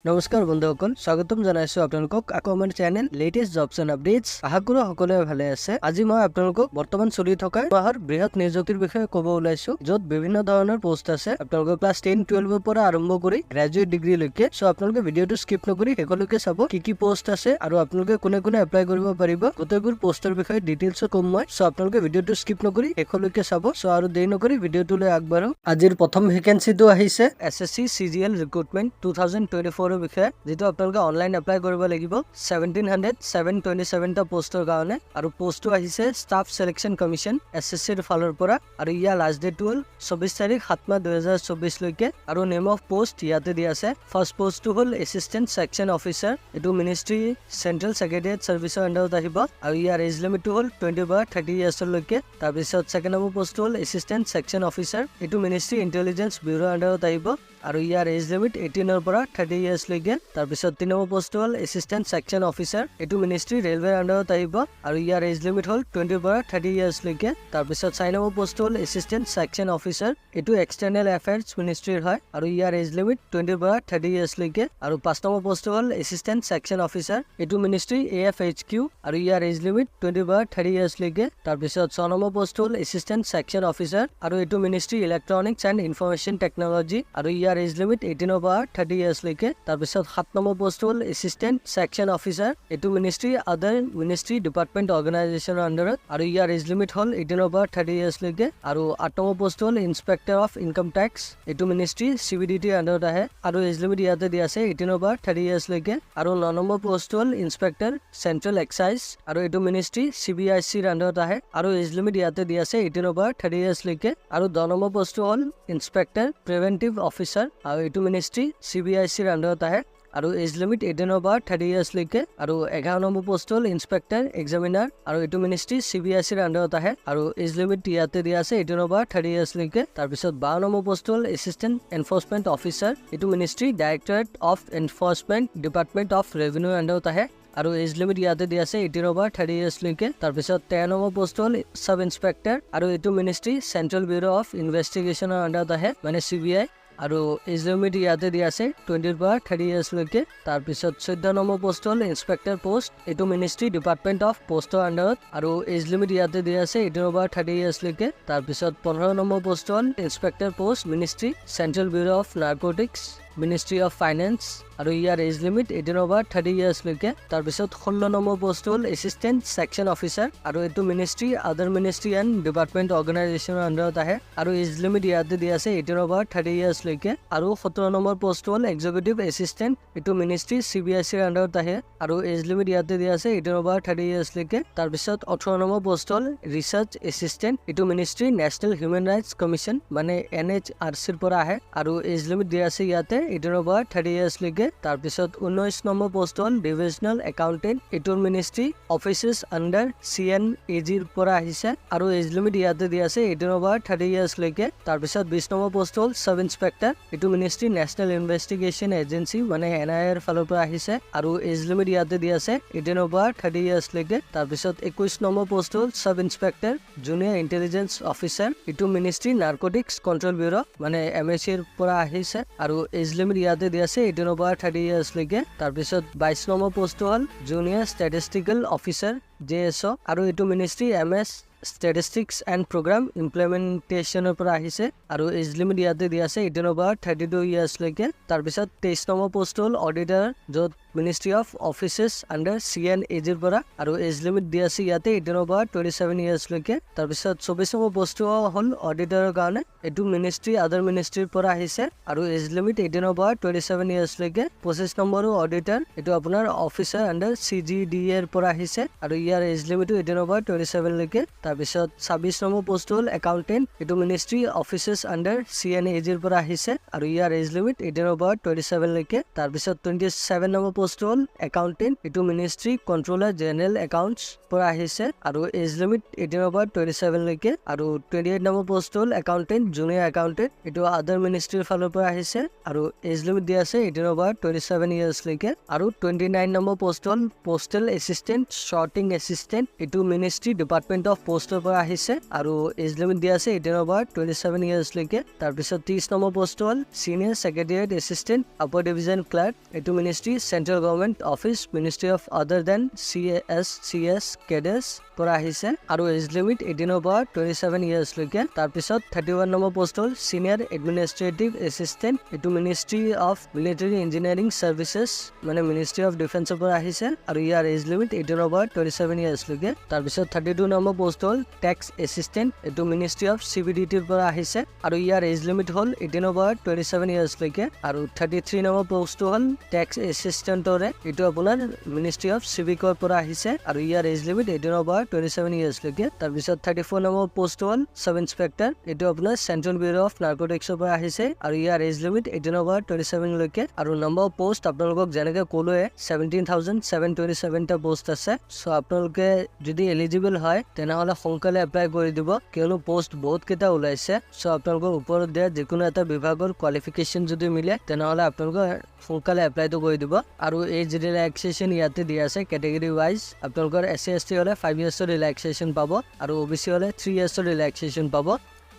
নমস্কাৰ বন্ধুসকল, স্বাগতম জনাইছো আপোনালোকক আকৌ আমাৰ channel latest jobs and updates. আশা কৰো সকলোৱে ভালে আছে। আজি মই আপোনালোকক বৰ্তমান চলি থকা মাহৰ বৃহৎ নিযুক্তিৰ বিষয়ে ক'ব ওলাইছো, য'ত বিভিন্ন ধৰণৰ পোষ্ট আছে। আপোনালোকে ক্লাছ 10-12 পৰা আৰম্ভ কৰি গ্ৰেজুৱেট ডিগ্ৰী লৈকে। সো আপোনালোকে ভিডিঅ'টো স্কিপ নকৰি শেষলৈকে চাব কি পোষ্ট আছে আৰু আপোনালোকে কোনে কোনে এপ্লাই কৰিব পাৰিব। গোটেইবোৰ পোষ্টৰ বিষয়ে ডিটেইলছত ক'ম মই। সো আপোনালোকে ভিডিঅ'টো স্কিপ নকৰি শেষলৈকে চাব। সো আৰু দেৰি নকৰি ভিডিঅ'টোলৈ আগবাঢ়ো। আজিৰ প্ৰথম ভেকেন্সিটো আহিছে SSC CGL ৰিক্ৰুটমেণ্ট 2024 বিষয়ে, যেটো আপোনালোকে অনলাইন এপ্লাই কৰিব লাগিব 1727 পোষ্টৰ কাৰণে। আৰু পোষ্টটো আহিছে ষ্টাফ সিলেকশন কমিশন SSC ৰ ফালৰ পৰা। আৰু ইয়াৰ লাষ্ট ডেট হ'ল 24 তাৰিখ 7 মাহ 2024 লৈকে। আৰু নেম অফ পোষ্ট ইয়াতে দিয়া আছে। ফাৰ্ষ্ট পোষ্টটো হ'ল এছিষ্টেণ্ট সেকশন অফিচাৰ, এটো মিনিষ্ট্ৰি চেন্ট্ৰেল সেক্ৰেটাৰিয়েট সাৰ্ভিসৰ আন্ডাৰত আহিব। আৰু ইয়াৰ এজ লিমিটটো হ'ল 20 বা 30 ইয়াৰ্ছৰ লৈকে। তাৰপিছত সেকেণ্ড নম্বৰ পোষ্টটো হ'ল এছিষ্টেণ্ট সেকশন অফিচাৰ, এটো মিনিষ্ট্ৰি ইন্টেলিজেন্স ব্যুৰ আন্ডাৰত আহিব। আৰু ইয়াৰ এজ লিমিট 18 পৰা 30 ইয়াৰ্ছ লৈকে। তাৰপিছত 3 নম্বৰ পোষ্টটো হ'ল এছিষ্টেণ্ট সেকশন অফিচাৰ, এটো মিনিষ্ট্ৰি ৰেলৱে আন্ডাৰত আহিব। আৰু ইয়াৰ এজ লিমিট হ'ল 20 পৰা 30 ইয়াৰ্ছ লৈকে। তাৰপিছত 4 নম্বৰ পোষ্টটো হ'ল এছিষ্টেণ্ট সেকশন অফিচাৰ, এটো এক্সটাৰ্নেল এফেয়াৰ্ছ মিনিষ্ট্ৰিৰ হয়। আৰু ইয়াৰ এজ লিমিট 20 পৰা 30 ইয়াৰ্ছ লৈকে। আৰু 5 নম্বৰ পোষ্টটো হ'ল এছিষ্টেণ্ট সেকশন অফিচাৰ, এটো মিনিষ্ট্ৰি AFHQ। আৰু ইয়াৰ এজ লিমিট 20 পৰা 30 ইয়াৰ্ছ লৈকে। তাৰপিছত 6 নম্বৰ পোষ্টটো হ'ল এছিষ্টেণ্ট সেকশন অফিচাৰ, আৰু এটো ministry electronics and information technology. আৰু ইয়াৰ এজ লিমিট 18 পৰা 30 ইয়াৰ্ছ লৈকে। তাৰপিছত 7 নম্বৰ পোষ্ট হ'ল এছিষ্টেণ্ট সেকশন অফিচাৰ, এটো মিনিষ্ট্ৰি আদাৰ মিনিষ্ট্ৰি ডিপাৰ্টমেণ্ট অৰ্গেনাইজেশ্যনৰ আন্ডাৰত। আৰু ইয়াৰ এজ লিমিট হ'ল 18 পৰা 30 ইয়াৰ্ছ লৈকে। আৰু 8 নম্বৰ পোষ্ট হ'ল ইন্সপেক্টৰ অফ ইনকাম টেক্স, এটো মিনিষ্ট্ৰি CBDT আন্ডাৰত আহে। আৰু এজ লিমিট ইয়াতে দিয়া আছে 18 পৰা 30 ইয়াৰ্ছ লৈকে। আৰু 9 নম্বৰ পোষ্ট হ'ল ইন্সপেক্টৰ চেন্ট্ৰেল এক্সাইজ, আৰু এটো মিনিষ্ট্ৰি CBIC ৰ আন্ডাৰত আহে। আৰু এজ লিমিট ইয়াতে দিয়া আছে 18 পৰা 30 ইয়াৰ্ছ লৈকে। আৰু 10 নম্বৰ পোষ্টটো হ'ল ইন্সপেক্টৰ প্ৰিভেন্টিভ অফিচাৰ, আৰু এটো মিনিষ্ট্ৰি CBIC ৰ আন্ডাৰত আহে। আৰু এজ লিমিট 18 পৰা 30 ইয়াৰ্ছ লৈকে। আৰু 11 নম্বৰ পোষ্ট হ'ল ইন্সপেক্টৰ এক্সামিনাৰ, আৰু এটো মিনিষ্ট্ৰি CBIC ৰ আন্ডাৰত আহে। আৰু এজ লিমিট ইয়াতে দিয়া আছে 18 পৰা 30 ইয়াৰ্ছ লৈকে। তাৰপিছত 12 নম্বৰ পোষ্ট হ'ল এছিষ্টেণ্ট এনফৰ্চমেণ্ট অফিচাৰ, এটো ministry directorate of enforcement department of ৰেভিনিউৰ আন্ডাৰত আহে। আৰু এজ লিমিট ইয়াতে দিয়া আছে 18 পৰা 30 ইয়াৰ্ছ লৈকে। তাৰপিছত 13 নম্বৰ পোষ্ট হ'ল সাব ইন্সপেক্টৰ, আৰু এটো মিনিষ্ট্ৰি চেন্ট্ৰেল ব্যুৰ অফ ইনভেষ্টিগেশ্যনৰ আন্ডাৰত আহে, মানে CBI। আৰু এজ লিমিট ইয়াতে দিয়া আছে 20 পৰা 30 ইয়াৰ্ছ লৈকে। তাৰপিছত 14 নম্বৰ পোষ্ট হ'ল ইন্সপেক্টৰ পোষ্ট, এটো মিনিষ্ট্ৰি ডিপাৰ্টমেণ্ট অফ পোষ্টৰ আন্ডাৰত। আৰু এজ লিমিট ইয়াতে দিয়া আছে 18 পৰা 30 ইয়াৰ্ছ লৈকে। তাৰপিছত 15 নম্বৰ পোষ্ট হ'ল inspector post ministry central bureau of narcotics, ministry of finance. আৰু ইয়াৰ এজ লিমিট 18 পৰা 30 ইয়াৰ্ছ লৈকে। তাৰপিছত 16 নম্বৰ পোষ্ট হ'ল এছিষ্টেণ্ট সেকশন অফিচাৰ, আৰু এটো মিনিষ্ট্ৰি আদাৰ মিনিষ্ট্ৰি এণ্ড ডিপাৰ্টমেণ্ট অৰ্গেনাইজেশ্যনৰ আন্ডাৰত আহে। আৰু এজ লিমিট ইয়াতে দিয়া আছে 18 পৰা 30 ইয়াৰ্ছ লৈকে। আৰু 17 নম্বৰ পোষ্ট হ'ল এক্সিকিউটিভ এছিষ্টেণ্ট, এটো মিনিষ্ট্ৰি CBIC ৰ আন্ডাৰত আহে। আৰু এজ লিমিট ইয়াতে দিয়া আছে 18 পৰা 30 ইয়াৰ্ছ লৈকে। তাৰপিছত 18 নম্বৰ পোষ্ট হ'ল ৰিচাৰ্চ এছিষ্টেণ্ট, এটো ministry national human rights commission, মানে NHRC ৰ পৰা আহে। আৰু এজ লিমিট দিয়া আছে ইয়াতে 18 পৰা 30 ইয়াৰ্ছ লৈকে। তাৰপিছত 19 নম্বৰ পোষ্ট হ'ল ডিভিজনেল একাউণ্টেণ্ট, এটো মিনিষ্ট্ৰি অফিচেছ আণ্ডাৰ CNAG ৰ পৰা আহিছে। আৰু এজ লিমিট ইয়াতে দিয়া আছে 18 পৰা 30 ইয়াৰ্ছ লৈকে। তাৰপিছত 20 নম্বৰ পোষ্ট হ'ল সাব ইন্সপেক্টৰ, এটো মিনিষ্ট্ৰি নেশ্যনেল ইনভেষ্টিগেশ্যন এজেঞ্চি, মানে NIA ৰ ফালৰ পৰা আহিছে। আৰু এজ লিমিট ইয়াতে দিয়া আছে 18 পৰা 30 ইয়াৰ্ছ লৈকে। তাৰপিছত 21 নম্বৰ পোষ্ট হ'ল sub inspector junior intelligence officer, এটো মিনিষ্ট্ৰি নাৰ্কটিক্স কণ্ট্ৰল ব্যুৰ, মানে MAC ৰ পৰা আহিছে। আৰু এজ লিমিট ইয়াতে দিয়া আছে 18 পৰা 30 ইয়াৰ্ছ লৈকে। তাৰপিছত 22 নম্বৰ পোষ্টটো হ'ল জুনিয়ৰ ষ্টেটিষ্টিকেল অফিচাৰ JSO, আৰু এটো ministry MS statistics and programme ইমপ্লিমেণ্টেশ্যনৰ পৰা আহিছে। আৰু এজ লিমিট ইয়াতে দিয়া আছে 18 পৰা 32 ইয়াৰ্ছ লৈকে। তাৰপিছত 23 নম্বৰ পোষ্ট হ'ল অডিটাৰ, য'ত মিনিষ্ট্ৰি অফ অফিচেছ আণ্ডাৰ CNAG ৰ পৰা। আৰু এজ লিমিট দিয়া আছে ইয়াতে 18 পৰা 27 ইয়াৰ্ছ লৈকে। তাৰপিছত 24 নম্বৰ পোষ্টটো হ'ল অডিটাৰৰ কাৰণে, এটো মিনিষ্ট্ৰি আদাৰ মিনিষ্ট্ৰিৰ পৰা আহিছে। আৰু এজ লিমিট 18 পৰা 27 ইয়াৰ্ছ লৈকে। 25 নম্বৰো অডিটাৰ, এটো আপোনাৰ অফিচাৰ আণ্ডাৰ CGDA ৰ পৰা আহিছে। আৰু ইয়াৰ এজ লিমিটটো 18 পৰা 27 লৈকে। তাৰপিছত 26 নম্বৰ পোষ্ট হ'ল একাউণ্টেণ্ট, এটো মিনিষ্ট্ৰি অফিচেছ আণ্ডাৰ CNAG ৰ পৰা আহিছে। আৰু ইয়াৰ এজ লিমিট 18 পৰা 27 লৈকে। তাৰপিছত 27 নম্বৰ পোষ্ট হ'ল একাউণ্টেণ্ট, এটো মিনিষ্ট্ৰি কণ্ট্ৰলাৰ জেনেৰেল একাউণ্টছ পৰা আহিছে। আৰু এজ লিমিট 18 পৰা 27 লৈকে। আৰু 28 নম্বৰ পোষ্ট হ'ল একাউণ্টেণ্ট জুনিয়ৰ একাউণ্টেণ্ট, এটো আদাৰ মিনিষ্ট্ৰিৰ ফালৰ পৰা আহিছে। আৰু এজ লিমিট দিয়া আছে 18 পৰা 27 ইয়াৰ্ছ লৈকে। আৰু 29 নম্বৰ পোষ্ট হ'ল পোষ্টেল এছিষ্টেণ্ট শ্বৰ্টিং এছিষ্টেণ্ট, এটো মিনিষ্ট্ৰি ডিপাৰ্টমেণ্ট অফ পোষ্টৰ পৰা আহিছে আৰু এজ লিমিট দিয়া আছে 18 পৰা 27 ইয়াৰ্ছ লৈকে। তাৰপিছত 30 নম্বৰ পোষ্ট হ'ল senior secretariat assistant upper division clerk, এইটো ministry central government office ministry of other than CSCS cadres পৰা আহিছে আৰু এজ লিমিট 18 পৰা 27 ইয়াৰ্ছ লৈকে। তাৰপিছত 31 নম্বৰ পোষ্ট হ'ল চিনিয়ৰ এডমিনিষ্ট্ৰেটিভ এছিষ্টেণ্ট, এইটো ministry of military engineering services মানে মিনিষ্ট্ৰী অফ ডিফেন্সৰ পৰা আহিছে আৰু ইয়াৰ এজ লিমিট 18 পৰা 27 ইয়াৰ্ছ লৈকে। তাৰপিছত 32 নম্বৰ পোষ্ট হ'ল টেক্স এছিষ্টেণ্ট, এইটো মিনিষ্ট্ৰী অফ CBDTৰ পৰা আহিছে আৰু ইয়াৰ এজ লিমিট হ'ল 18 পৰা 27 ইয়াৰ্ছ লৈকে। আৰু 33 নম্বৰ পোষ্টটো হ'ল টেক্স এছিষ্টেণ্টৰে, এইটো আপোনাৰ মিনিষ্ট্ৰী অফ চিভিকৰ পৰা আহিছে আৰু ইয়াৰ এজ লিমিট 18 পৰা 27 ইয়াৰ্ছ লৈকে। তাৰপিছত 34 নম্বৰ পোষ্ট হ'ল চাব ইন্সপেক্টৰ, এইটো আপোনাৰ চেন্ট্ৰেল ব্যুৰ অফ নাৰ্কটিক্সৰ পৰা আহিছে আৰু ইয়াৰ এজ লিমিট 18 পৰা 27 লৈকে। আৰু নম্বৰ পোষ্ট আপোনালোকক যেনেকে ক'লোৱে 17,727টা পোষ্ট আছে। চ' আপোনালোকে যদি এলিজিবল হয় তেনেহ'লে সোনকালে এপ্লাই কৰি দিব, কিয়নো পোষ্ট বহুত কেইটা ওলাইছে। চ' আপোনালোকৰ ওপৰত দিয়া যিকোনো এটা বিভাগৰ কোৱালিফিকেশ্যন যদি মিলে তেনেহ'লে আপোনালোকে সোনকালে এপ্লাইটো কৰি দিব। আৰু এজ ৰিলেক্সেশ্যন ইয়াতে দিয়া আছে কেটেগৰী ৱাইজ। আপোনালোকৰ SC ST হ'লে 5 ইয়াৰ্ছৰ ৰিলেক্সেশ্যন পাব আৰু OBC হ'লে 3 ইয়াৰ্ছৰ ৰিলেক্সেশ্যন পাব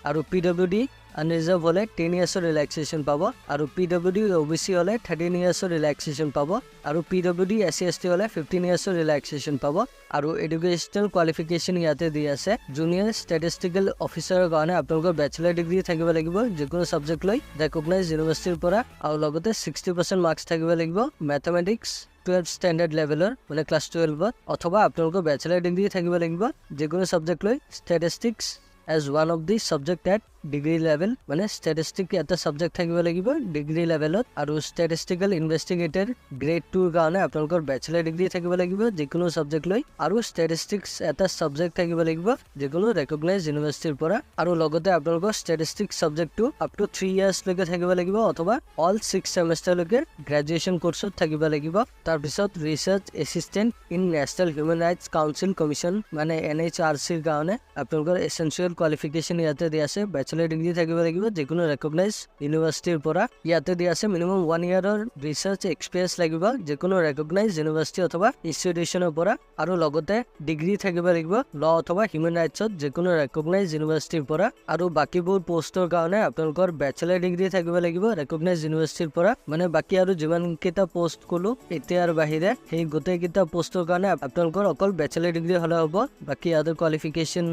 আৰু PWD আনৰিজাৰ্ভ হ'লে 10 ইয়াৰ্ছৰ ৰিলেক্সেশ্যন পাব আৰু PWD OBC হ'লে 13 ইয়াৰ্ছৰ ৰিলেক্সেশ্যন পাব আৰু PWD SC ST হ'লে 15 ইয়াৰ্ছৰ ৰিলেক্সেশ্যন পাব। আৰু এডুকেশ্যনেল কোৱালিফিকেশ্যন ইয়াতে দি আছে জুনিয়ৰ ষ্টেটিষ্টিকেল অফিচাৰৰ কাৰণে আপোনালোকৰ বেচেলাৰ ডিগ্ৰী থাকিব লাগিব যিকোনো ছাবজেক্ট লৈ ৰেকগনাইজ ইউনিভাৰ্চিটিৰ পৰা আৰু লগতে 60% মাৰ্কছ থাকিব লাগিব মেথমেটিক্স 12 ষ্টেণ্ডাৰ্ড লেভেলৰ মানে ক্লাছ 12ত, অথবা আপোনালোকৰ বেচেলাৰ ডিগ্ৰী থাকিব লাগিব যিকোনো ছাবজেক্ট লৈ statistics as one of the subject at degree level মানে statistic এটা সাবজেক্ট থাকিব লাগিব ডিগ্ৰী লেভেলত আৰু statistical investigator grade 2 ৰ কাৰণে আপোনালোকৰ ব্যাচেলাৰ ডিগ্ৰী থাকিব লাগিব যিকোনো সাবজেক্ট লৈ আৰু statistics এটা সাবজেক্ট থাকিব লাগিব যিকোনো ৰেকগনাইজ ইউনিভাৰ্চিটিৰ পৰা আৰু লগতে আপোনালোকৰ statistics সাবজেক্টটো আপ টু 3 ইয়াৰ্ছ লৈকে থাকিব লাগিব অথবা অল 6 সেমেষ্টাৰ লৈকে গ্ৰেজুৱেচন কোৰ্সত থাকিব লাগিব। তাৰ পিছত research assistant in national human rights council commission মানে NHRC ৰ কাৰণে আপোনালোকৰ এসেনশিয়াল কোৱালিফিকেশ্যন ইয়াতে দিয়া আছে ব্যাচেলাৰ ডিগ্ৰী থাকিব লাগিব যিকোনো ৰেকগনাইজ ইউনিভাৰ্চিটিৰ পৰা। ইয়াতে দিয়া আছে মিনিমাম 1 ইয়াৰৰ ৰিসাৰ্চ এক্সপেৰিয়েন্স লাগিব যিকোনো ৰেকগনাইজ ইউনিভাৰ্চিটি অথবা ইনষ্টিটিউচনৰ পৰা আৰু লগতে ডিগ্ৰী থাকিব লাগিব ল অথবা হিউম্যান ৰাইটছত যিকোনো ৰেকগনাইজ ইউনিভাৰ্চিটিৰ পৰা। আৰু বাকিবোৰ পোষ্টৰ কাৰণে আপোনালোকৰ ব্যাচেলাৰ ডিগ্ৰী থাকিব লাগিব ৰেকগনাইজ ইউনিভাৰ্চিটিৰ পৰা মানে বাকি আৰু যিমান কেইটা পোষ্ট কলো এতিয়াৰ বাহিৰে সেই গোটেই কেইটা পোষ্টৰ কাৰণে আপোনালোকৰ অকল ব্যাচেলাৰ ডিগ্ৰী হলে হ'ব, বাকি আদাৰ কোৱালিফিকেশ্যন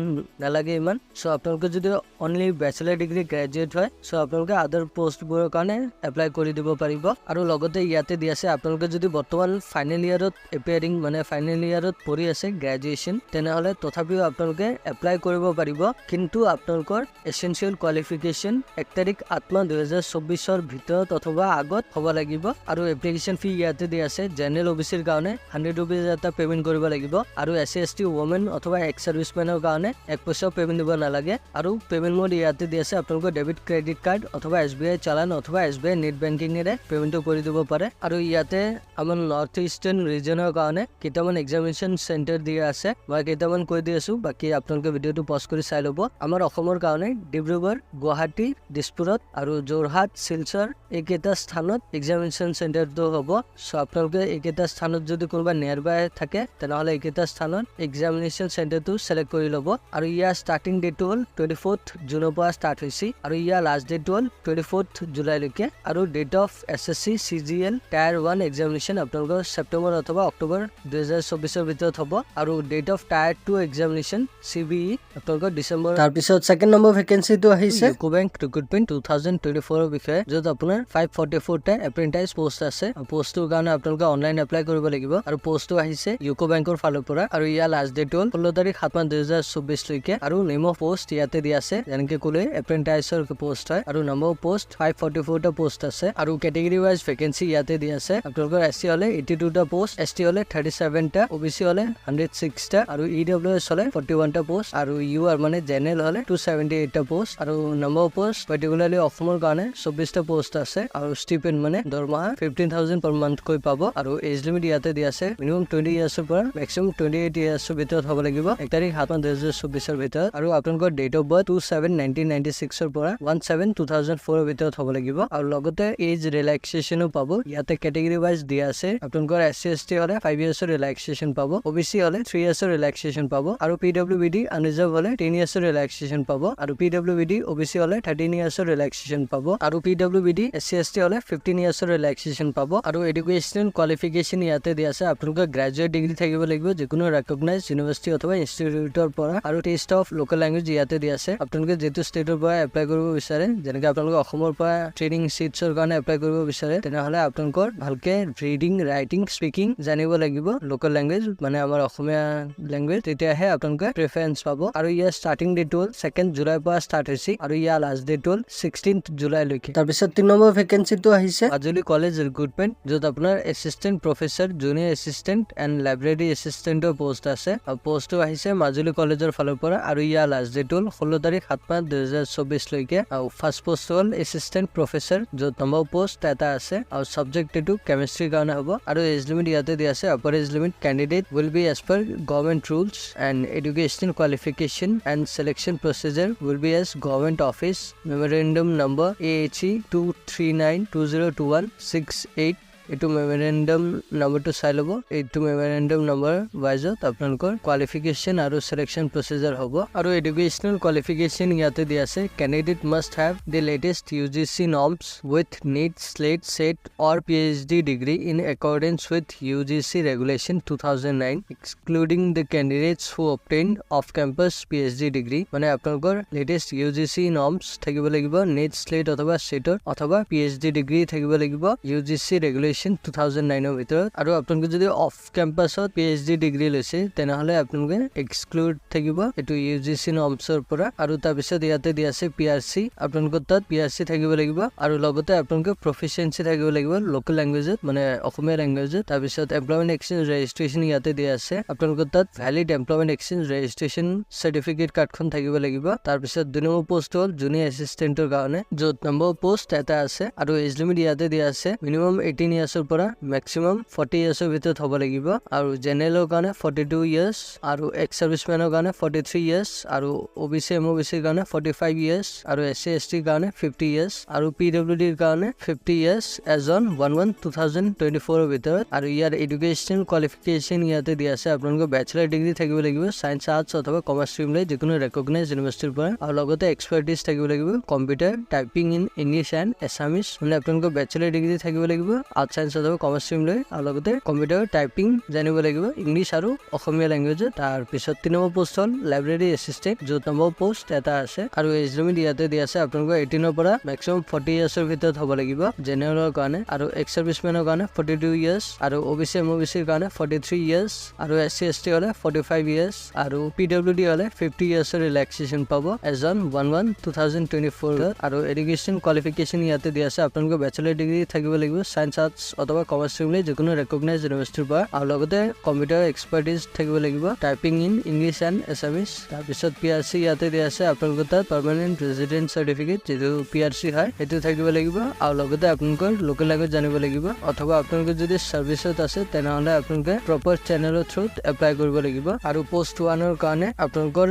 নালাগে ইমান। সো আপোনালোকে যদি অনলি ব্যাচেলাৰ ডিগ্ৰী গ্ৰেজুৱেট হয় সো আপোনালোকে আদাৰ পোষ্টবোৰৰ কাৰণে এপ্লাই কৰি দিব পাৰিব। আৰু লগতে ইয়াতে দি আছে আপোনালোকে যদি বৰ্তমান ফাইনেল ইয়াৰত এপিয়াৰিং মানে ফাইনেল ইয়াৰত পঢ়ি আছে গ্ৰেজুৱেচন তেনেহ'লে তথাপিও আপোনালোকে এপ্লাই কৰিব পাৰিব, কিন্তু আপোনালোকৰ এসেনশিয়াল কোৱালিফিকেশ্যন 1 তাৰিখ 8/2024 ভিতৰত অথবা আগত হ'ব লাগিব। আৰু এপ্লিকেশ্যন ফি ইয়াতে দি আছে জেনেৰেল OBCৰ কাৰণে 100 rupees এটা পেমেন্ট কৰিব লাগিব আৰু SC ST ওমেন অথবা এক্স সাৰ্ভিসমেনৰ কাৰণে 1 পইচাও পেমেন্ট দিব নালাগে। আৰু পেমেন্ট মোড ইয়াতে দি আছে আপোনালোকৰ ডেবিট ক্ৰেডিট কাৰ্ড অথবা SBI চালান অথবা SBI নেট বেংকিংৰে পেমেন্টটো কৰি দিব পাৰে। আৰু ইয়াতে আমাৰ নৰ্থ ইষ্টাৰ্ণ ৰিজনৰ কাৰণে কেইটামান এক্সামিনেশ্যন চেণ্টাৰ দিয়া আছে, মই কেইটামান কৈ দি আছো বাকি আপোনালোকে ভিডিঅ'টো পজ কৰি চাই ল'ব। আমাৰ অসমৰ কাৰণে ডিব্ৰুগড়, গুৱাহাটী, দিছপুৰত আৰু যোৰহাট, শিলচৰ এইকেইটা স্থানত এক্সামিনেশ্যন চেণ্টাৰটো হ'ব। সো আপোনালোকে এইকেইটা স্থানত যদি কোনোবা নিয়াৰ বাই থাকে তেনেহ'লে এইকেইটা স্থানত এক্সামিনেশ্যন চেণ্টাৰটো সিলেক্ট কৰি ল'ব। আৰু ইয়াৰ ষ্টাৰ্টিং ডেটটো হ'ল 24 জুনৰ পৰা ষ্টাৰ্ট হৈছে আৰু ইয়াৰ লাষ্ট ডেটটো হ'ল 24 জুলাইলৈকে। আৰু date of SSC CGL tier 1 examination আপোনালোকৰ ছেপ্টেম্বৰ অথবা অক্টোবৰ 2024 ভিতৰত হ'ব আৰু date of tier 2 examination CBE আপোনালোকৰ ডিচেম্বৰ। তাৰপিছত সেকেন্ড নম্বৰ ভেকেন্সিটো আহিছে ইউকো বেংক ৰিক্ৰুটমেন্ট 2024 ৰ বিষয়ে, য'ত আপোনাৰ 544টা এপ্ৰেন্টাইজ পোষ্ট আছে। পোষ্টটোৰ কাৰণে আপোনালোকে অনলাইন এপ্লাই কৰিব লাগিব আৰু পোষ্টটো আহিছে ইউকো বেংকৰ ফালৰ পৰা আৰু ইয়াৰ লাষ্ট ডেট হ'ল 16 তাৰিখ 7/2024 লৈকে। আৰু নেম অফ পোষ্ট ইয়াতে দিয়া আছে যেনেকে ক'লে এপ্ৰেন্টাইজৰ পোষ্ট হয় আৰু নম্বৰ পোষ্ট 544টা পোষ্ট আছে আৰু কেটেগৰী ৱাইজ ভেকেন্সি ইয়াতে দিয়া আছে। আপোনালোকৰ SC হ'লে 82টা পোষ্ট, ST হ'লে 37টা, OBC হ'লে 106টা আৰু EWS হ'লে 41টা পোষ্ট আৰু UR মানে জেনেৰেল হ'লে 278টা পোষ্ট। আৰু নম্বৰ পোষ্ট পাৰ্টিকুলাৰলি অসমৰ কাৰণে 24টা পোষ্ট আছে আৰু ষ্টিপেণ্ড মানে দৰমহা 15,000 per month কৈ পাব। আৰু এজ লিমিট ইয়াতে দিয়া আছে মিনিমাম 20 ইয়াৰ্ছৰ পৰা মেক্সিমাম 28 ইয়াৰ্ছৰ ভিতৰত হ'ব লাগিব 1 তাৰিখ 7/2024 ভিতৰত। আৰু আপোনালোকৰ ডেট অফ বাৰ্থ 27/19 1996 পৰা 17/2004 ভিতৰত হ'ব লাগিব আৰু লগতে এজ ৰিলেক্সেশনো পাব ইয়াতে ক্যাটেগৰি ওয়াইজ দিয়া আছে আপোনালোকৰ SC ST হলে 5 ইয়াৰ্ছৰ ৰিলেক্সেশন পাব OBC হলে 3 ইয়াৰ্ছৰ ৰিলেক্সেশন পাব আৰু PWBD আনৰিজাৰ্ভ হলে 10 ইয়াৰ্ছৰ ৰিলেক্সেশন পাব আৰু PWBD OBC হলে 13 ইয়াৰ্ছৰ ৰিলেক্সেশন পাব আৰু PWBD SC ST হলে 15 ইয়াৰ্ছৰ ৰিলেক্সেশন পাব আৰু এডুকেশনাল কোৱালিফিকেশন ইয়াতে দিয়া আছে আপোনালোকৰ গ্ৰেজুৱেট ডিগ্ৰী থাকিব লাগিব যিকোনো ৰেকগনাইজ ইউনিভাৰ্চিটি অথবা ইনষ্টিটিউটৰ পৰা আৰু টেষ্ট অফ লোকেল ল্যাঙ্গুৱেজ ইয়াতে দিয়া আছে আপোনালোকে যেটো ষ্টেটৰ পৰা এপ্লাই কৰিব বিচাৰে যেনেকৈ আপোনালোকে অসমৰ পৰা ট্ৰেইনিং সিটছৰ কাৰণে এপ্লাই কৰিব বিচাৰে তেনেহলে আপোনালোকৰ ভালকে ৰিডিং ৰাইটিং স্পিকিং জানিব লাগিব লোকেল ল্যাঙ্গুৱেজ মানে আমাৰ অসমীয়া ল্যাঙ্গুৱেজ তেতিয়াহে আপোনালোকে প্ৰেফাৰেন্স পাব আৰু ইয়াৰ ষ্টাৰ্টিং ডেট হ'ল 2 জুলাই পৰা ষ্টাৰ্ট হৈছে আৰু ইয়াৰ লাষ্ট ডেট হ'ল 16 জুলাই লৈকে তাৰ পিছত 3 নম্বৰ ভেকেন্সিটো আহিছে মাজুলী কলেজ ৰিক্ৰুটমেন্ট যত আপোনাৰ assistant professor junior assistant and library এসিস্ট্যান্টৰ পোষ্ট আছে আৰু পোষ্টটো আহিছে মাজুলী কলেজৰ ফালৰ পৰা আৰু ইয়াৰ লাষ্ট ডেট হ'ল 16 তাৰিখ 7/5/2024 লৈকে আৰু ফাৰ্ষ্ট পোষ্ট হ'ল এসিস্ট্যান্ট প্ৰফেসৰ যত নম্বৰ পোষ্ট এটা আছে আৰু সাবজেক্ট এটো কেমিষ্ট্ৰি কাৰণে হ'ব আৰু এজ লিমিট ইয়াতে দিয়া আছে upper age limit candidate will be as per government rules and educational qualification and selection procedure will be as government office memorandum number AHE 239202168 এটো মেমোৰেন্ডাম নম্বৰটো চাই লব এইটো মেমোৰেন্ডাম নম্বৰ ওয়াইজত আপোনালোকৰ কোৱালিফিকেশন আৰু সিলেকশন প্ৰসিজাৰ হ'ব আৰু এডুকেশনাল কোৱালিফিকেশন ইয়াতে দিয়া আছে candidate must have the latest UGC norms with NEET SLATE SET or PhD degree in accordance with UGC regulation 2009 excluding the candidates who obtained off campus PhD degree মানে আপোনালোকৰ latest UGC norms থাকিব লাগিব NEET SLATE অথবা SET অথবা PhD degree থাকিব লাগিব UGC regulation 2009 ৰ ভিতৰত আৰু আপোনালোকে যদি অফ ক্যাম্পাছত PhD ডিগ্ৰী লৈছে তেনেহলে আপোনালোকে এক্সক্লুড থাকিব এটো UGC নৰ্মছৰ পৰা আৰু তাৰ পিছত ইয়াতে দিয়া আছে PRC আপোনালোকৰ তাত PRC থাকিব লাগিব আৰু লগতে আপোনালোকে প্ৰফিচিয়েন্সি থাকিব লাগিব লোকেল ল্যাঙ্গুৱেজত মানে অসমীয়া ল্যাঙ্গুৱেজত তাৰ পিছত এমপ্লয়মেন্ট এক্সচেঞ্জ ৰেজিষ্ট্ৰেচন ইয়াতে দিয়া আছে আপোনালোকৰ তাত valid employment exchange registration certificate কাৰ্ডখন থাকিব লাগিব তাৰ পিছত 2 নম্বৰ পোষ্ট হ'ল জুনিয়ৰ এসিস্ট্যান্টৰ কাৰণে যত নম্বৰ পোষ্ট এটা আছে আৰু এজ লিমিট ইয়াতে দিয়া আছে মিনিমাম 18 ইয়াৰ্ছৰ পৰা ম্যাক্সিমাম 40 ইয়াৰ্ছৰ ভিতৰত হ'ব লাগিব আৰু জেনেৰেলৰ কাৰণে 42 ইয়াৰ্ছ আৰু এক্স সাৰ্ভিসমেনৰ কাৰণে 43 ইয়াৰ্ছ আৰু OBC MOBC ৰ কাৰণে 45 ইয়াৰ্ছ আৰু SC ST ৰ কাৰণে 50 ইয়াৰ্ছ আৰু PWD ৰ কাৰণে 50 ইয়াৰ্ছ এজ অন 1/1/2024 ৰ ভিতৰত আৰু ইয়াৰ এডুকেশনাল কোৱালিফিকেশন ইয়াতে দিয়া আছে আপোনালোকৰ ব্যাচেলাৰ ডিগ্ৰী থাকিব লাগিব সায়েন্স আৰ্টছ অথবা কমাৰ্চ ষ্ট্ৰীম লৈ যিকোনো ৰেকগনাইজ ইউনিভাৰ্চিটিৰ পৰা আৰু লগতে এক্সপাৰ্টিজ থাকিব লাগিব computer typing in English and Assamese মানে আপোনালোকৰ ব্যাচেলাৰ ডিগ্ৰী থাকিব লাগিব আৰ্টছ সায়েন্স অথবা কমাৰ্চ ষ্ট্ৰীম লৈ আৰু লগতে কম্পিউটাৰ টাইপিং জানিব লাগিব ইংলিছ আৰু অসমীয়া ল্যাঙ্গুৱেজত তাৰ পিছত 3 নম্বৰ পোষ্ট হ'ল লাইব্ৰেৰী এসিস্ট্যান্ট যত নম্বৰ পোষ্ট এটা আছে আৰু এজ লিমিট ইয়াতে দিয়া আছে আপোনালোকৰ 18 ৰ পৰা ম্যাক্সিমাম 40 ইয়াৰ্ছৰ ভিতৰত হ'ব লাগিব জেনেৰেলৰ কাৰণে আৰু এক্স সাৰ্ভিসমেনৰ কাৰণে 42 ইয়াৰ্ছ আৰু OBC MOBC ৰ কাৰণে 43 ইয়াৰ্ছ আৰু SC ST হলে 45 ইয়াৰ্ছ আৰু PWD হলে 50 ইয়াৰ্ছৰ ৰিলেক্সেশন পাব এজ অন 1/1/2024 আৰু এডুকেশন কোৱালিফিকেশন ইয়াতে দিয়া আছে আপোনালোকৰ ব্যাচেলাৰ ডিগ্ৰী থাকিব লাগিব সায়েন্স আৰ্টছ অথবা কমাৰ্চ ষ্ট্ৰীম লৈ যিকোনো ৰেকগনাইজ ইউনিভাৰ্চিটিৰ পৰা আৰু লগতে কম্পিউটাৰ এক্সপাৰ্টিজ থাকিব লাগিব typing in English and Assamese তাৰ পিছত PRC ইয়াতে দিয়া আছে আপোনালোকৰ তাত পাৰ্মানেন্ট ৰেজিডেন্ট সাৰ্টিফিকেট যেটো PRC হয় সেইটো থাকিব লাগিব আৰু লগতে আপোনালোকৰ লোকেল ল্যাঙ্গুৱেজ জানিব লাগিব অথবা আপোনালোকে যদি সাৰ্ভিসত আছে তেনেহলে আপোনালোকে প্ৰপাৰ চেনেলৰ থ্ৰুত এপ্লাই কৰিব লাগিব আৰু পোষ্ট 1 ৰ কাৰণে আপোনালোকৰ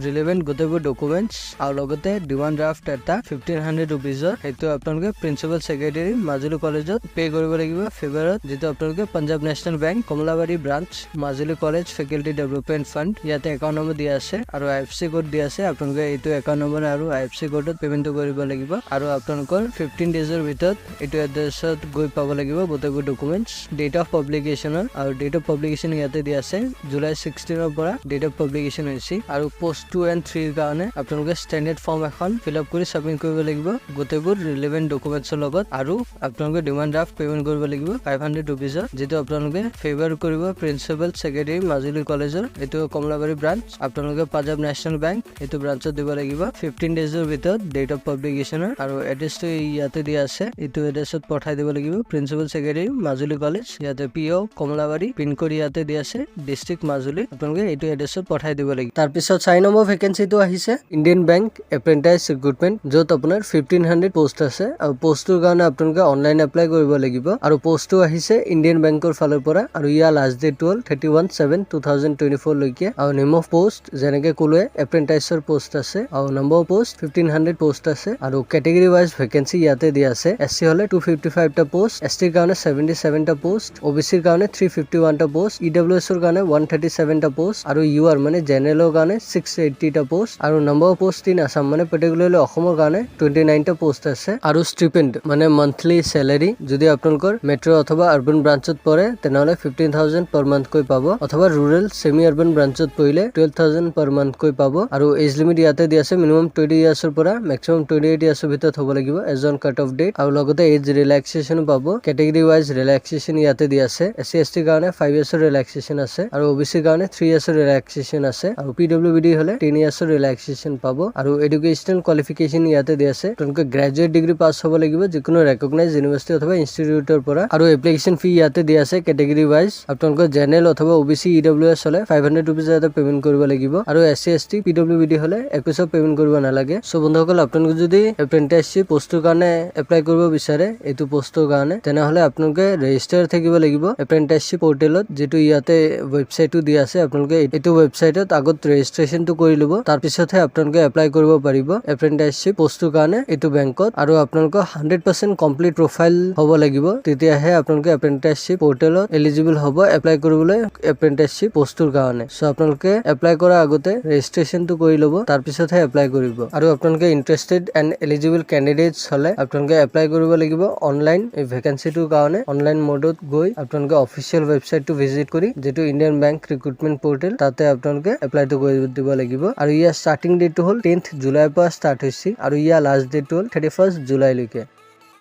ৰিলেভেন্ট গোটেইবোৰ ডকুমেন্টছ আৰু লগতে ডিমান্ড ড্ৰাফট এটা 1500 ৰুপিজৰ সেইটো আপোনালোকে প্ৰিন্সিপাল সেক্ৰেটাৰী মাজুলী কলেজত পে কৰিব লাগিব ফেভাৰত যেটো আপোনালোকে Punjab national bank Kamalabari branch Majuli college faculty development fund ইয়াতে একাউণ্ট নম্বৰ দিয়া আছে আৰু IFSC কোড দিয়া আছে আপোনালোকে এইটো একাউণ্ট নম্বৰ আৰু IFSC কোডত পেমেন্ট কৰিব লাগিব আৰু আপোনালোকৰ 15 ডেজৰ ভিতৰত এইটো এড্ৰেছত গৈ পাব লাগিব গোটেইবোৰ ডকুমেন্টছ ডেট অফ পাব্লিকেশনৰ আৰু ডেট অফ পাব্লিকেশন ইয়াতে দিয়া আছে জুলাই 16 ৰ পৰা ডেট অফ পাব্লিকেশন হৈছে আৰু পোষ্ট 2 and 3 ৰ কাৰণে আপোনালোকে ষ্টেণ্ডাৰ্ড ফৰ্ম এখন ফিল আপ কৰি সাবমিট কৰিব লাগিব গোটেইবোৰ ৰিলেভেন্ট ডকুমেন্টছৰ লগত আৰু আপোনালোকে ডিমান্ড ড্ৰাফট পেমেন্ট কৰিব লাগিব 500 ৰুপিজৰ যেটো আপোনালোকে ফেভাৰ কৰিব প্ৰিন্সিপাল সেক্ৰেটাৰী মাজুলী কলেজৰ এটো কমলাবাৰী ব্ৰাঞ্চ আপোনালোকে পাঞ্জাব নেশ্যনেল বেংক এটো ব্ৰাঞ্চত দিব লাগিব 15 ডেজৰ ভিতৰত ডেট অফ পাব্লিকেশনৰ আৰু এড্ৰেছটো ইয়াতে দিয়া আছে এটো এড্ৰেছত পঠাই দিব লাগিব প্ৰিন্সিপাল সেক্ৰেটাৰী মাজুলী কলেজ ইয়াতে PO কমলাবাৰী পিন কোড ইয়াতে দিয়া আছে ডিস্ট্ৰিক্ট মাজুলী আপোনালোকে এটো এড্ৰেছত পঠাই দিব লাগিব তাৰ পিছত 4 নম্বৰ ভেকেন্সিটো আহিছে ইণ্ডিয়ান বেংক এপ্ৰেন্টিছ ৰিক্ৰুটমেন্ট যত আপোনাৰ 1500 পোষ্ট আছে আৰু পোষ্টৰ কাৰণে আপোনালোকে অনলাইন এপ্লাই কৰিব লাগিব আৰু পোষ্টটো আহিছে ইণ্ডিয়ান বেংকৰ ফালৰ পৰা আৰু ইয়াৰ লাষ্ট ডেট হ'ল 31/7/2024 লৈকে আৰু নেম অফ পোষ্ট যেনেকে ক'লোৱে এপ্ৰেন্টাইছৰ পোষ্ট আছে আৰু নম্বৰ অফ পোষ্ট 1500 পোষ্ট আছে আৰু কেটেগৰী ৱাইজ ভেকেন্সি ইয়াতে দিয়া আছে এসসি হলে 255 টা পোষ্ট এসটি ৰ কাৰণে 77 টা পোষ্ট ওবিসি ৰ কাৰণে 351 টা পোষ্ট ইডব্লিউএছ ৰ কাৰণে 137 টা পোষ্ট আৰু ইউআৰ মানে জেনেৰেলৰ কাৰণে 680 টা পোষ্ট আৰু number of post in Assam মানে পাৰ্টিকুলাৰলি অসমৰ কাৰণে 29 টা পোষ্ট আছে আৰু ষ্টিপেন্ড মানে মান্থলি স্যালাৰি যদি আপোনালোকৰ মেট্ৰো অথবা আৰবান ব্ৰাঞ্চত পৰে তেনেহলে 15000 পাৰ মান্থ কৈ পাব অথবা ৰুৰেল সেমি আৰবান ব্ৰাঞ্চত পৰিলে 12000 পাৰ মান্থ কৈ পাব আৰু এজ লিমিট ইয়াতে দিয়া আছে মিনিমাম 20 ইয়াৰ্ছৰ পৰা মেক্সিমাম 28 ইয়াৰ্ছৰ ভিতৰত হ'ব লাগিব এজন কাট অফ ডেট আৰু লগতে এজ ৰিলেক্সেশন পাব কেটেগৰী ৱাইজ ৰিলেক্সেশন ইয়াতে দিয়া আছে এসসি এসটি কাৰণে 5 ইয়াৰ্ছৰ ৰিলেক্সেশন আছে আৰু ওবিসি কাৰণে 3 ইয়াৰ্ছৰ ৰিলেক্সেশন আছে আৰু পিডব্লিউডি হলে 10 ইয়াৰ্ছৰ ৰিলেক্সেশন পাব আৰু এডুকেশনাল কোৱালিফিকেশন ইয়াতে দিয়া আছে আপোনালোকে গ্ৰেজুৱেট ডিগ্ৰী পাছ হ'ব লাগিব যিকোনো ৰেকগনাইজ ইউনিভাৰ্চিটি অথবা ইনষ্টিটিউটৰ পৰা আৰু এপ্লিকেশন ফি ইয়াতে দিয়া আছে কেটেগৰী ৱাইজ আপোনালোকৰ জেনেৰেল অথবা ওবিসি ইডব্লিউএছ হলে 500 रुपीस এটা পেমেন্ট কৰিব লাগিব আৰু এসসি এসটি পিডব্লিউডি হলে 21 পেমেন্ট কৰিব নালাগে সো বন্ধুসকল আপোনালোকে যদি এপ্ৰেন্টিছশ্বিপ পোষ্টৰ কাৰণে এপ্লাই কৰিব বিচাৰে এইটো পোষ্টৰ কাৰণে তেনেহলে আপোনালোকে ৰেজিষ্টাৰ থাকিব লাগিব এপ্ৰেন্টিছশ্বিপ পোৰ্টেলত যেটো ইয়াতে ওয়েবসাইটটো দিয়া আছে আপোনালোকে এইটো ওয়েবসাইটত আগত ৰেজিষ্ট্ৰেচনটো কৰি লব তাৰ পিছতহে আপোনালোকে এপ্লাই কৰিব পাৰিব এপ্ৰেন্টিছশ্বিপ পোষ্টৰ কাৰণে এইটো বেংকত আৰু আপোনালোকৰ 100% কমপ্লিট প্ৰফাইল হ'ব লাগিব তেতিয়াহে আপোনালোকে এপ্ৰেন্টিছশ্বিপ পোৰ্টেলত এলিজিবল হ'ব এপ্লাই কৰিবলৈ এপ্ৰেন্টিছশ্বিপ পোষ্টৰ কাৰণে সো আপোনালোকে এপ্লাই কৰাৰ আগতে ৰেজিষ্ট্ৰেচনটো কৰি লব তাৰ পিছতহে এপ্লাই কৰিব আৰু আপোনালোকে ইন্টাৰেষ্টেড এণ্ড এলিজিবল ক্যান্ডিডেটস হলে আপোনালোকে এপ্লাই কৰিব লাগিব অনলাইন এই ভেকেন্সিটোৰ কাৰণে অনলাইন মোডত গৈ আপোনালোকে অফিচিয়েল ওয়েবসাইটটো ভিজিট কৰি যেটো ইণ্ডিয়ান বেংক ৰিক্ৰুটমেন্ট পোৰ্টেল তাতে আপোনালোকে এপ্লাইটো কৰি দিব লাগিব আৰু ইয়াৰ ষ্টাৰ্টিং ডেটটো হ'ল 10th জুলাইৰ পৰা ষ্টাৰ্ট হৈছে আৰু ইয়াৰ লাষ্ট ডেটটো হ'ল 31st জুলাই লৈকে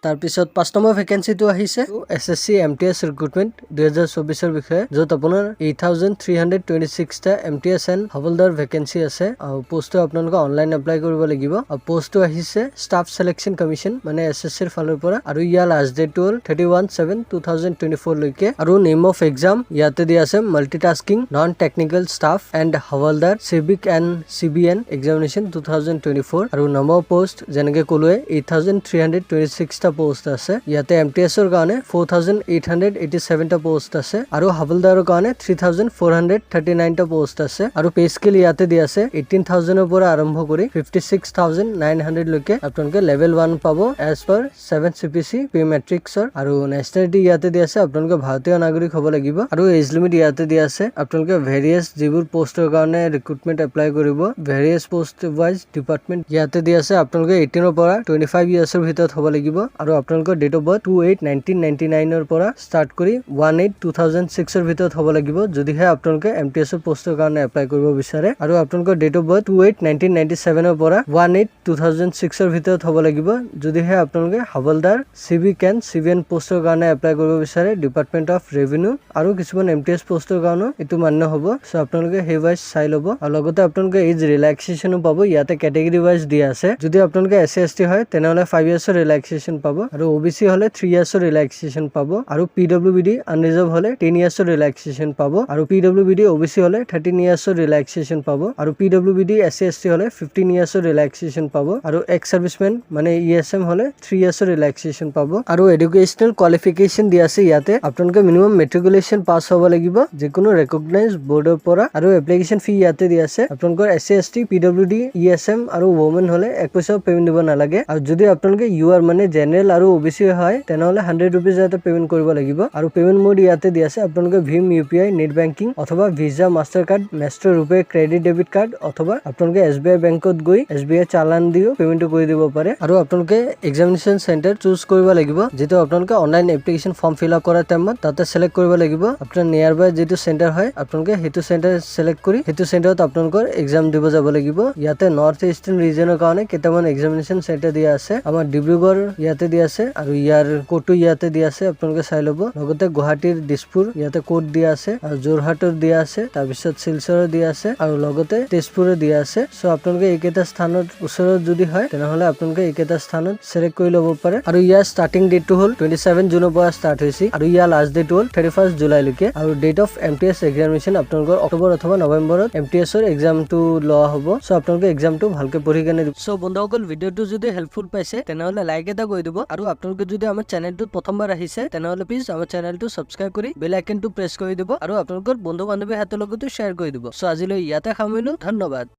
তাৰ পিছত 5 নম্বৰ ভেকেন্সিটো আহিছে এসএসসি এমটিএস ৰিক্ৰুটমেন্ট 2024 ৰ বিষয়ে যত আপোনাৰ 8326 টা এমটিএস এণ্ড হবলদাৰ ভেকেন্সি আছে আৰু পোষ্টটো আপোনালোকে অনলাইন এপ্লাই কৰিব লাগিব আৰু পোষ্টটো আহিছে ষ্টাফ সিলেকশন কমিশন মানে এসএসসি ৰ ফালৰ পৰা আৰু ইয়াৰ লাষ্ট ডেটটো হ'ল 31/7/2024 লৈকে আৰু নেম অফ এক্সাম ইয়াতে দিয়া আছে multitasking non technical staff and হবলদাৰ সিভিক এণ্ড সিবিএন এক্সামিনেশন 2024 আৰু নম্বৰ পোষ্ট যেনেকে ক'লোৱে 8326 টা পোষ্ট আছে ইয়াতে এমটিএস ৰ কাৰণে 4887 টা পোষ্ট আছে আৰু হাবলদাৰৰ কাৰণে 3439 টা পোষ্ট আছে আৰু পে স্কেল ইয়াতে দিয়া আছে 18000 ৰ পৰা আৰম্ভ কৰি 56900 লৈকে আপোনালোকে লেভেল 1 পাব এজ পাৰ 7 CPC পে মেট্ৰিক্সৰ আৰু নেশনালিটি ইয়াতে দিয়া আছে আপোনালোকে ভাৰতীয় নাগৰিক হ'ব লাগিব আৰু এজ লিমিট ইয়াতে দিয়া আছে আপোনালোকে ভেৰিয়াছ যিবোৰ পোষ্টৰ কাৰণে ৰিক্ৰুটমেন্ট এপ্লাই কৰিব ভেৰিয়াছ পোষ্ট ৱাইজ ডিপাৰ্টমেন্ট ইয়াতে দিয়া আছে আপোনালোকে 18 ৰ পৰা 25 ইয়াৰ্ছৰ ভিতৰত হ'ব লাগিব আৰু আপোনালোকৰ ডেট অফ বাৰ্থ 28/1999 ৰ পৰা ষ্টাৰ্ট কৰি 18/2006 ৰ ভিতৰত হ'ব লাগিব যদিহে আপোনালোকে এমটিএস ৰ পোষ্টৰ কাৰণে এপ্লাই কৰিব বিচাৰে আৰু আপোনালোকৰ ডেট অফ বাৰ্থ 28/1997 ৰ পৰা 18/2006 ৰ ভিতৰত হ'ব লাগিব যদিহে আপোনালোকে হাবলদাৰ সিভিক এণ্ড সিভিএন পোষ্টৰ কাৰণে এপ্লাই কৰিব বিচাৰে ডিপাৰ্টমেন্ট অফ ৰেভিনিউ আৰু কিছুমান এমটিএস পোষ্টৰ কাৰণে এটো মান্য হ'ব সো আপোনালোকে সেই ৱাইজ চাই ল'ব আৰু লগতে আপোনালোকে এজ ৰিলেক্সেশনো পাব ইয়াতে কেটেগৰী ৱাইজ দিয়া আছে যদি আপোনালোকে এসসি এসটি হয় তেনেহলে 5 ইয়াৰ্ছৰ ৰিলেক্সেশন পাব আৰু ওবিসি হলে 3 ইয়াৰ্ছৰ ৰিলেক্সেশন পাব আৰু পিডব্লিউডি আনৰিজাৰ্ভ হলে 10 ইয়াৰ্ছৰ ৰিলেক্সেশন পাব আৰু পিডব্লিউডি ওবিসি হলে 13 ইয়াৰ্ছৰ ৰিলেক্সেশন পাব আৰু পিডব্লিউডি এসসি এসটি হলে 15 ইয়াৰ্ছৰ ৰিলেক্সেশন পাব আৰু এক্স সাৰ্ভিসমেন মানে ইএসএম হলে 3 ইয়াৰ্ছৰ ৰিলেক্সেশন পাব আৰু এডুকেশনাল কোৱালিফিকেশন দিয়া আছে ইয়াতে আপোনালোকে মিনিমাম মেট্ৰিকুলেশ্যন পাছ হ'ব লাগিব যিকোনো ৰেকগনাইজ বৰ্ডৰ পৰা আৰু এপ্লিকেশন ফি ইয়াতে দিয়া আছে আপোনালোকৰ এসসি এসটি পিডব্লিউডি ইএসএম আৰু ওমেন হলে 1 পইচাও পেমেন্ট দিব নালাগে আৰু যদি আপোনালোকে ইউআৰ মানে জেনেৰেল আৰু ওবিসি হয় তেনেহলে 100 रुपीस এটা পেমেন্ট কৰিব লাগিব আৰু পেমেন্ট মোড ইয়াতে দিয়া আছে আপোনালোকে ভীম ইউপিআই নেট বেংকিং অথবা ভিসা মাষ্টাৰ কাৰ্ড মেষ্ট্ৰ ৰুপে ক্ৰেডিট ডেবিট কাৰ্ড অথবা আপোনালোকে এসবিআই বেংকত গৈ এসবিআই চালান দিও পেমেন্ট কৰি দিব পাৰে আৰু আপোনালোকে এক্সামিনেশন সেন্টাৰ চুজ কৰিব লাগিব যেটো আপোনালোকে online application form fill up কৰাৰ টাইমত তাতে সিলেক্ট কৰিব লাগিব আপোনাৰ নিয়াৰ বাই যেটো সেন্টাৰ হয় আপোনালোকে হেতু সেন্টাৰ সিলেক্ট কৰি হেতু সেন্টাৰত আপোনালোকৰ এক্সাম দিব যাব লাগিব ইয়াতে নৰ্থ ইষ্টাৰ্ণ ৰিজনৰ কাৰণে কেইটামান এক্সামিনেশন সেন্টাৰ দিয়া আছে আমাৰ ডিব্ৰুগড় ইয়াতে দিয়া আছে আৰু ইয়াৰ কোডটো ইয়াতে দিয়া আছে আপোনালোকে চাই ল'ব লগতে গুৱাহাটীৰ দিছপুৰ ইয়াতে কোড দিয়া আছে আৰু যোৰহাটৰ দিয়া আছে তাৰ পিছত শিলচৰৰ দিয়া আছে আৰু লগতে তেজপুৰৰ দিয়া আছে সো আপোনালোকে এইকেইটা স্থানত ওচৰত যদি হয় তেনেহলে আপোনালোকে এইকেইটা স্থানত সিলেক্ট কৰি ল'ব পাৰে আৰু ইয়াৰ ষ্টাৰ্টিং ডেটটো হ'ল 27 জুনৰ পৰা ষ্টাৰ্ট হৈছে আৰু ইয়াৰ লাষ্ট ডেট হ'ল 31 জুলাই লৈকে আৰু ডেট অফ এমটিএস এক্সামিনেশন আপোনালোকৰ অক্টোবৰ অথবা নৱেম্বৰত এমটিএস ৰ এক্সামটো লোৱা হ'ব সো আপোনালোকে এক্সামটো ভালকে পঢ়ি কেনে দিব সো বন্ধুসকল ভিডিওটো যদি হেল্পফুল পাইছে তেনেহলে লাইক এটা কৰি দিব দিব আৰু আপোনালোকে যদি আমাৰ চেনেলটো প্ৰথমবাৰ আহিছে তেনেহলে প্লিজ আমাৰ চেনেলটো সাবস্ক্ৰাইব কৰি বেল আইকনটো প্ৰেছ কৰি দিব আৰু আপোনালোকৰ বন্ধু বান্ধৱীৰ হাতৰ লগতো শ্বেয়াৰ কৰি দিব। সো আজিলৈ ইয়াতে সামৰিলো, ধন্যবাদ।